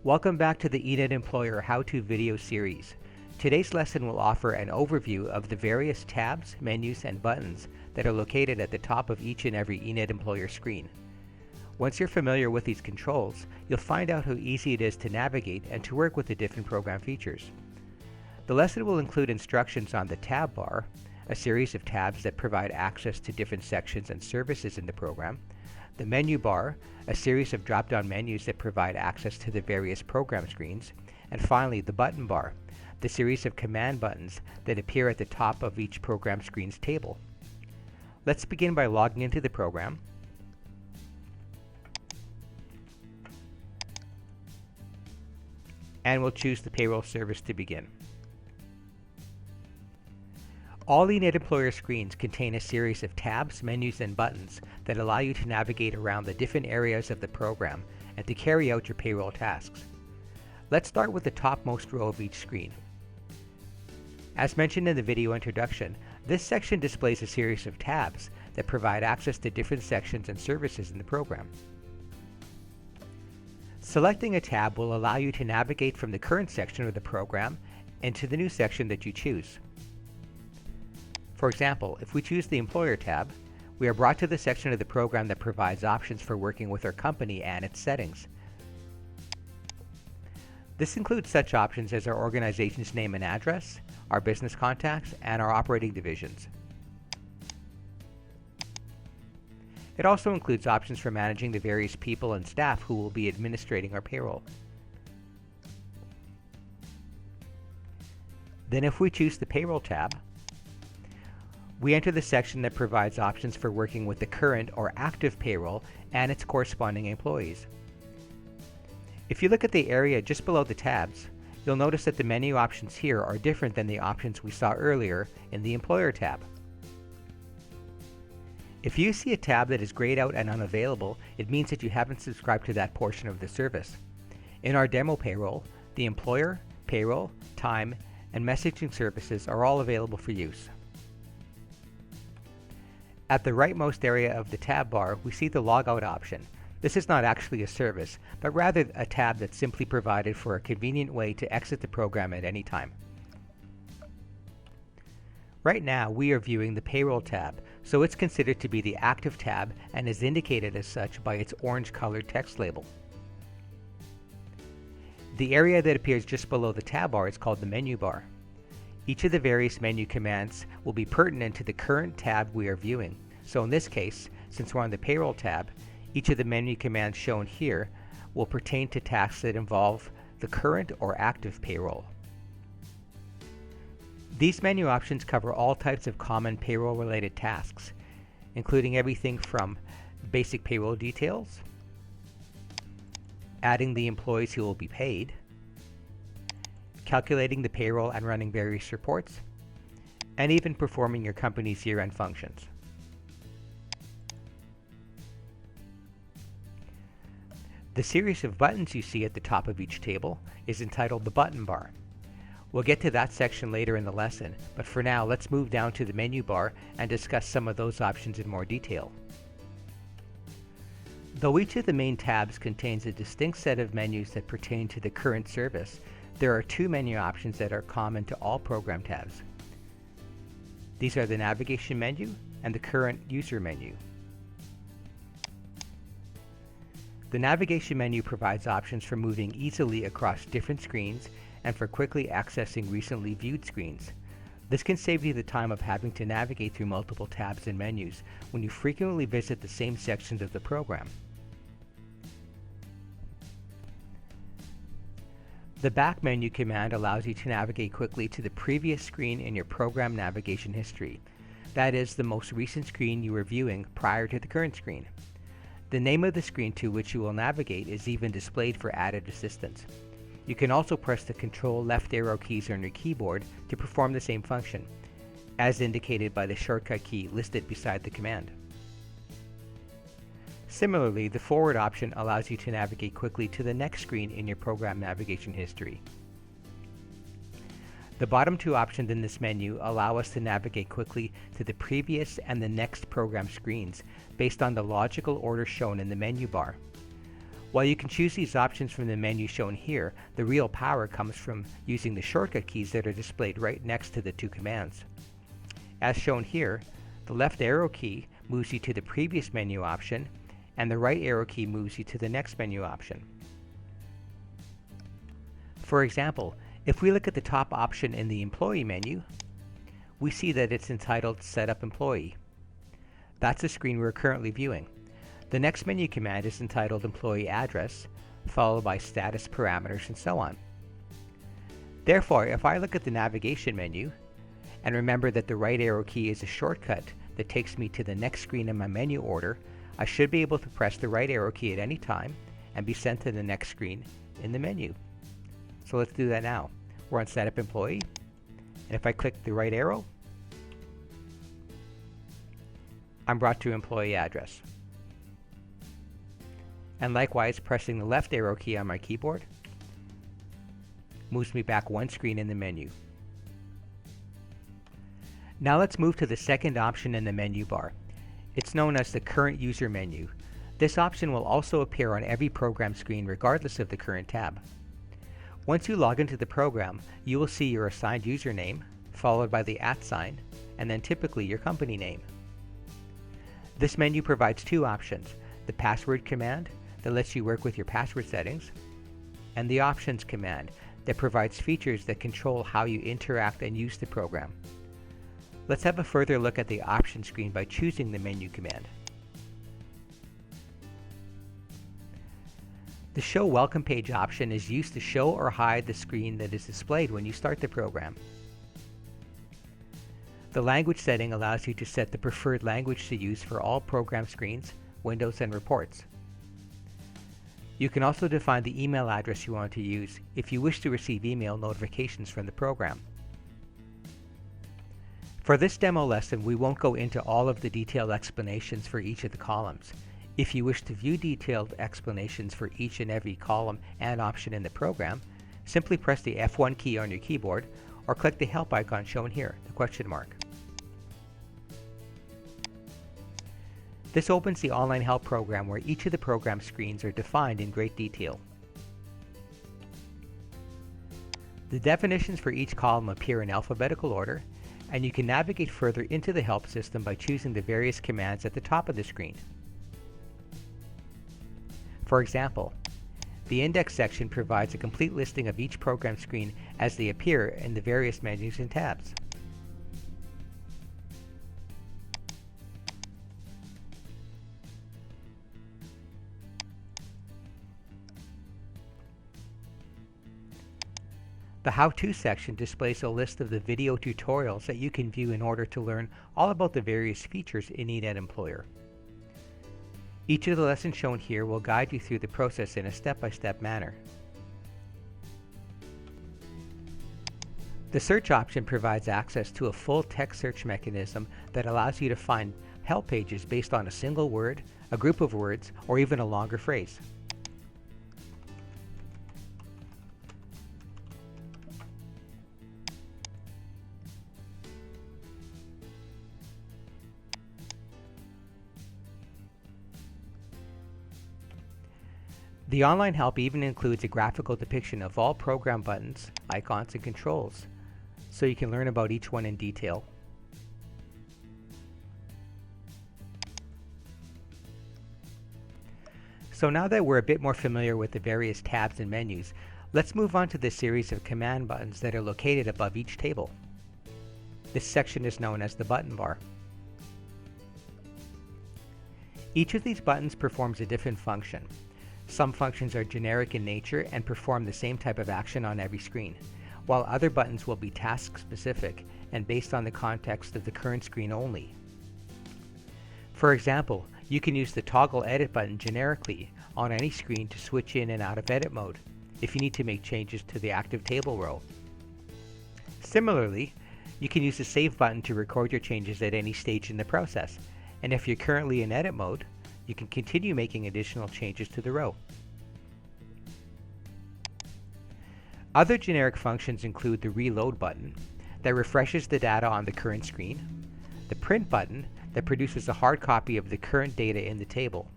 Welcome back to the eNETEmployer how-to video series. Today's lesson will offer an overview of the various tabs, menus, and buttons that are located at the top of each and every eNETEmployer screen. Once you're familiar with these controls, you'll find out how easy it is to navigate and to work with the different program features. The lesson will include instructions on the tab bar, a series of tabs that provide access to different sections and services in the program, the menu bar, a series of drop-down menus that provide access to the various program screens, and finally the button bar, the series of command buttons that appear at the top of each program screen's table. Let's begin by logging into the program. And we'll choose the payroll service to begin. All eNETEmployer screens contain a series of tabs, menus, and buttons that allow you to navigate around the different areas of the program and to carry out your payroll tasks. Let's start with the topmost row of each screen. As mentioned in the video introduction, this section displays a series of tabs that provide access to different sections and services in the program. Selecting a tab will allow you to navigate from the current section of the program into the new section that you choose. For example, if we choose the Employer tab, we are brought to the section of the program that provides options for working with our company and its settings. This includes such options as our organization's name and address, our business contacts, and our operating divisions. It also includes options for managing the various people and staff who will be administrating our payroll. Then if we choose the Payroll tab, we enter the section that provides options for working with the current or active payroll and its corresponding employees. If you look at the area just below the tabs, you'll notice that the menu options here are different than the options we saw earlier in the Employer tab. If you see a tab that is grayed out and unavailable, it means that you haven't subscribed to that portion of the service. In our demo payroll, the Employer, Payroll, Time, and Messaging services are all available for use. At the rightmost area of the tab bar, we see the Logout option. This is not actually a service, but rather a tab that's simply provided for a convenient way to exit the program at any time. Right now, we are viewing the Payroll tab, so it's considered to be the active tab and is indicated as such by its orange-colored text label. The area that appears just below the tab bar is called the menu bar. Each of the various menu commands will be pertinent to the current tab we are viewing. So in this case, since we're on the Payroll tab, each of the menu commands shown here will pertain to tasks that involve the current or active payroll. These menu options cover all types of common payroll-related tasks, including everything from basic payroll details, adding the employees who will be paid, calculating the payroll and running various reports, and even performing your company's year-end functions. The series of buttons you see at the top of each table is entitled the button bar. We'll get to that section later in the lesson, but for now let's move down to the menu bar and discuss some of those options in more detail. Though each of the main tabs contains a distinct set of menus that pertain to the current service, there are two menu options that are common to all program tabs. These are the navigation menu and the current user menu. The navigation menu provides options for moving easily across different screens and for quickly accessing recently viewed screens. This can save you the time of having to navigate through multiple tabs and menus when you frequently visit the same sections of the program. The back menu command allows you to navigate quickly to the previous screen in your program navigation history. That is, the most recent screen you were viewing prior to the current screen. The name of the screen to which you will navigate is even displayed for added assistance. You can also press the Control left arrow keys on your keyboard to perform the same function, as indicated by the shortcut key listed beside the command. Similarly, the forward option allows you to navigate quickly to the next screen in your program navigation history. The bottom two options in this menu allow us to navigate quickly to the previous and the next program screens based on the logical order shown in the menu bar. While you can choose these options from the menu shown here, the real power comes from using the shortcut keys that are displayed right next to the two commands. As shown here, the left arrow key moves you to the previous menu option, and the right arrow key moves you to the next menu option. For example, if we look at the top option in the Employee menu, we see that it's entitled Set Up Employee. That's the screen we're currently viewing. The next menu command is entitled Employee Address, followed by Status Parameters, and so on. Therefore, if I look at the navigation menu, and remember that the right arrow key is a shortcut that takes me to the next screen in my menu order, I should be able to press the right arrow key at any time and be sent to the next screen in the menu. So let's do that now. We're on Setup Employee, and if I click the right arrow, I'm brought to Employee Address. And likewise, pressing the left arrow key on my keyboard moves me back one screen in the menu. Now let's move to the second option in the menu bar. It's known as the Current User menu. This option will also appear on every program screen regardless of the current tab. Once you log into the program, you will see your assigned username, followed by the @ sign, and then typically your company name. This menu provides two options: the password command that lets you work with your password settings, and the options command that provides features that control how you interact and use the program. Let's have a further look at the options screen by choosing the menu command. The Show Welcome Page option is used to show or hide the screen that is displayed when you start the program. The language setting allows you to set the preferred language to use for all program screens, windows, and reports. You can also define the email address you want to use if you wish to receive email notifications from the program. For this demo lesson, we won't go into all of the detailed explanations for each of the columns. If you wish to view detailed explanations for each and every column and option in the program, simply press the F1 key on your keyboard or click the help icon shown here, the question mark. This opens the online help program where each of the program screens are defined in great detail. The definitions for each column appear in alphabetical order, and you can navigate further into the help system by choosing the various commands at the top of the screen. For example, the index section provides a complete listing of each program screen as they appear in the various menus and tabs. The How-To section displays a list of the video tutorials that you can view in order to learn all about the various features in eNETEmployer. Each of the lessons shown here will guide you through the process in a step-by-step manner. The search option provides access to a full text search mechanism that allows you to find help pages based on a single word, a group of words, or even a longer phrase. The online help even includes a graphical depiction of all program buttons, icons, and controls, so you can learn about each one in detail. So now that we're a bit more familiar with the various tabs and menus, let's move on to the series of command buttons that are located above each table. This section is known as the button bar. Each of these buttons performs a different function. Some functions are generic in nature and perform the same type of action on every screen, while other buttons will be task-specific and based on the context of the current screen only. For example, you can use the Toggle Edit button generically on any screen to switch in and out of edit mode if you need to make changes to the active table row. Similarly, you can use the Save button to record your changes at any stage in the process, and if you're currently in edit mode, you can continue making additional changes to the row. Other generic functions include the Reload button that refreshes the data on the current screen, the Print button that produces a hard copy of the current data in the table,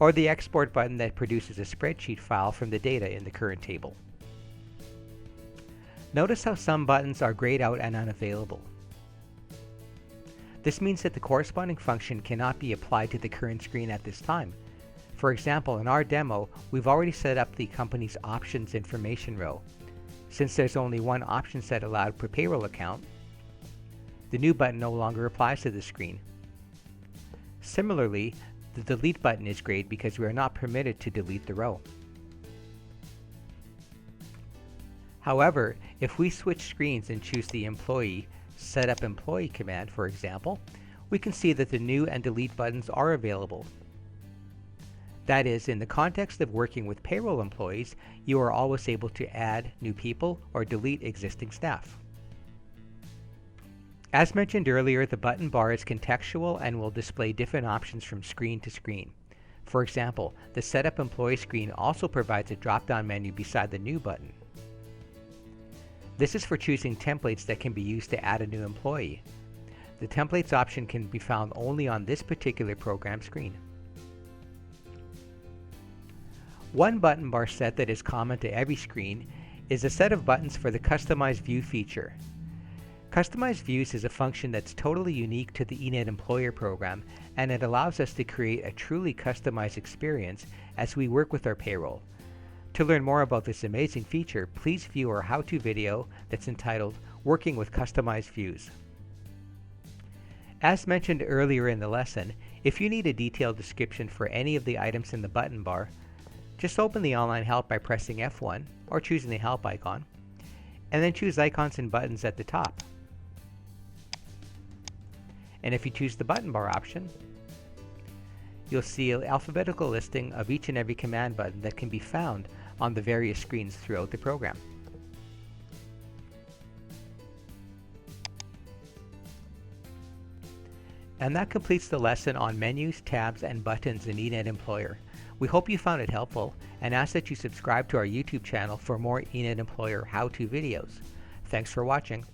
or the export button that produces a spreadsheet file from the data in the current table. Notice how some buttons are grayed out and unavailable. This means that the corresponding function cannot be applied to the current screen at this time. For example, in our demo, we've already set up the company's options information row. Since there's only one option set allowed per payroll account, the new button no longer applies to the screen. Similarly, the delete button is grayed because we are not permitted to delete the row. However, if we switch screens and choose the Employee Setup Employee command, for example, we can see that the new and delete buttons are available. That is, in the context of working with payroll employees, you are always able to add new people or delete existing staff. As mentioned earlier, the button bar is contextual and will display different options from screen to screen. For example, the Setup Employee screen also provides a drop-down menu beside the New button. This is for choosing templates that can be used to add a new employee. The Templates option can be found only on this particular program screen. One button bar set that is common to every screen is a set of buttons for the Customized View feature. Customized Views is a function that's totally unique to the eNETEmployer program, and it allows us to create a truly customized experience as we work with our payroll. To learn more about this amazing feature, please view our how-to video that's entitled Working with Customized Views. As mentioned earlier in the lesson, if you need a detailed description for any of the items in the button bar, just open the online help by pressing F1 or choosing the help icon, and then choose Icons and Buttons at the top. And if you choose the button bar option, you'll see an alphabetical listing of each and every command button that can be found on the various screens throughout the program. And that completes the lesson on menus, tabs, and buttons in eNETEmployer. We hope you found it helpful and ask that you subscribe to our YouTube channel for more eNETEmployer how-to videos. Thanks for watching.